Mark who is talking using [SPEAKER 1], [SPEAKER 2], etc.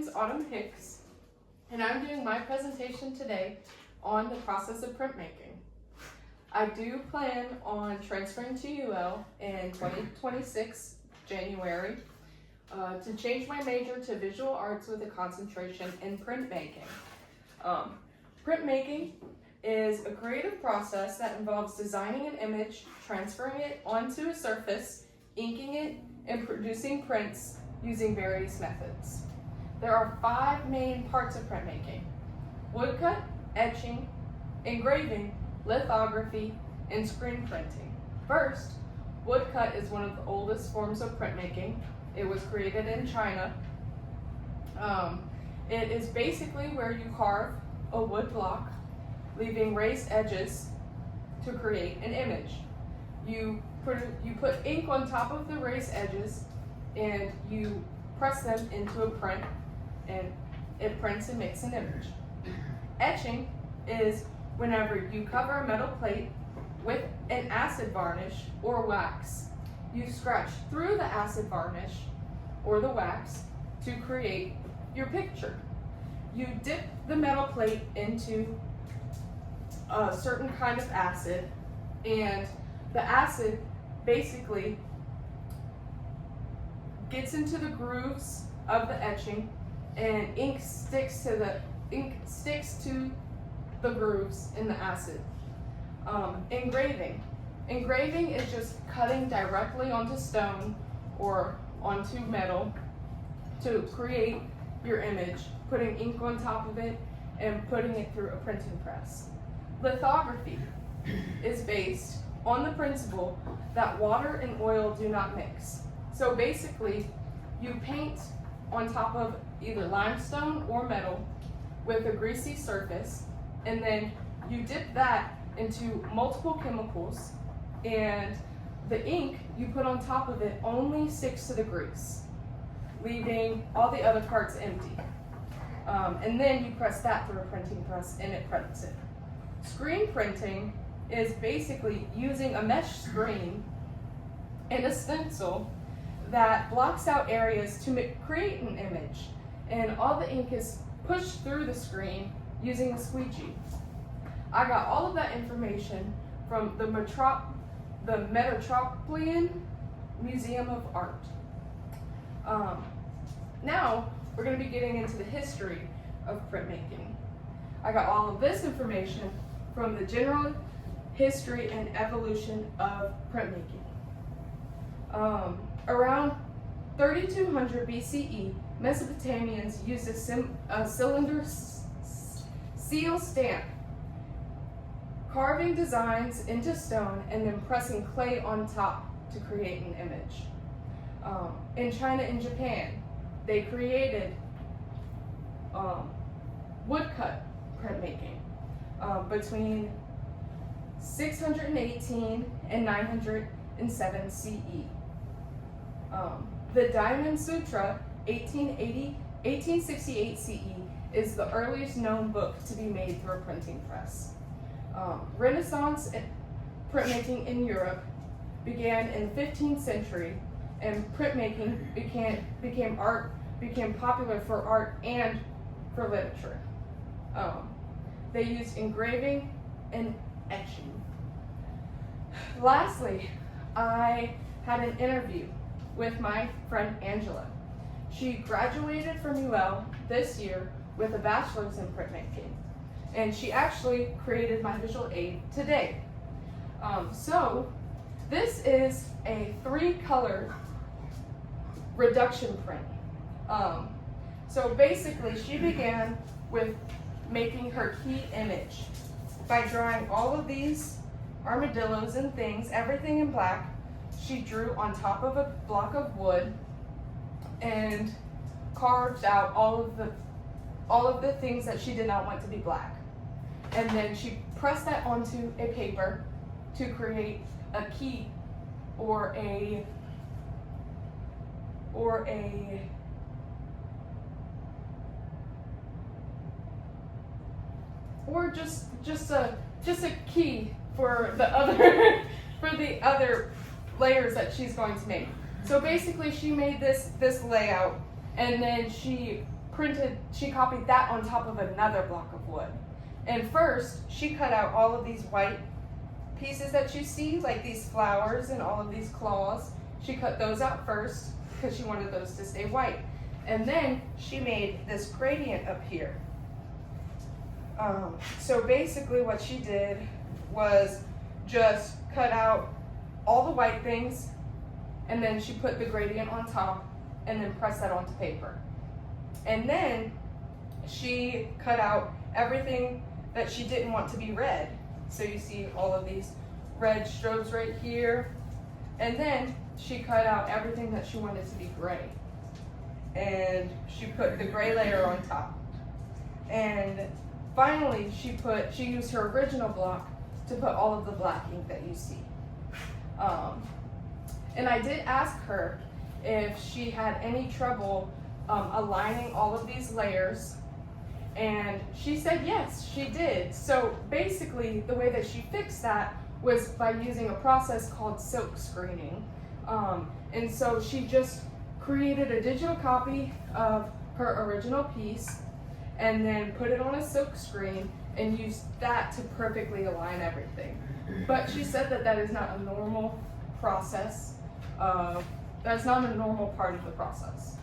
[SPEAKER 1] is Autumn Hicks, and I'm doing my presentation today on the process of printmaking. I do plan on transferring to UL in 2026, January, to change my major to visual arts with a concentration in printmaking. Printmaking is a creative process that involves designing an image, transferring it onto a surface, inking it, and producing prints using various methods. There are 5 main parts of printmaking: woodcut, etching, engraving, lithography, and screen printing. First, woodcut is one of the oldest forms of printmaking. It was created in China. It is basically where you carve a wood block, leaving raised edges to create an image. You put ink on top of the raised edges and you press them into a print, and it prints and makes an image. Etching is whenever you cover a metal plate with an acid varnish or wax. You scratch through the acid varnish or the wax to create your picture. You dip the metal plate into a certain kind of acid, and the acid basically gets into the grooves of the etching, and ink sticks to the grooves in the acid. Engraving is just cutting directly onto stone or onto metal to create your image, putting ink on top of it and putting it through a printing press. Lithography is based on the principle that water and oil do not mix. So basically, you paint on top of either limestone or metal with a greasy surface, and then you dip that into multiple chemicals, and the ink you put on top of it only sticks to the grease, leaving all the other parts empty. And then you press that through a printing press and it prints it. Screen printing is basically using a mesh screen and a stencil that blocks out areas to create an image, and all the ink is pushed through the screen using a squeegee. I got all of that information from the Metropolitan Museum of Art. Now we're going to be getting into the history of printmaking. I got all of this information from the General History and Evolution of Printmaking. Around 3200 BCE, Mesopotamians used a cylinder seal stamp, carving designs into stone and then pressing clay on top to create an image. In China and Japan, they created woodcut printmaking between 618 and 907 CE. The Diamond Sutra, 1868 CE, is the earliest known book to be made through a printing press. Renaissance printmaking in Europe began in the 15th century, and printmaking became popular for art and for literature. They used engraving and etching. Lastly, I had an interview with my friend Angela. She graduated from UL this year with a bachelor's in printmaking, and she actually created my visual aid today. So this is a 3-color reduction print. So basically, she began with making her key image by drawing all of these armadillos and things, everything in black. She drew on top of a block of wood and carved out all of the things that she did not want to be black. And then she pressed that onto a paper to create a key or just a key for the other for the other layers that she's going to make. So basically, she made this layout, and then she she copied that on top of another block of wood. And first, she cut out all of these white pieces that you see, like these flowers and all of these claws. She cut those out first because she wanted those to stay white. And then she made this gradient up here. So basically what she did was just cut out all the white things, and then she put the gradient on top and then pressed that onto paper. And then she cut out everything that she didn't want to be red. So you see all of these red strobes right here. And then she cut out everything that she wanted to be gray. And she put the gray layer on top. And finally, she used her original block to put all of the black ink that you see. And I did ask her if she had any trouble aligning all of these layers, and she said yes, she did. So basically, the way that she fixed that was by using a process called silk screening. And so she just created a digital copy of her original piece and then put it on a silk screen and used that to perfectly align everything. But she said that that is not a normal process. That's not a normal part of the process.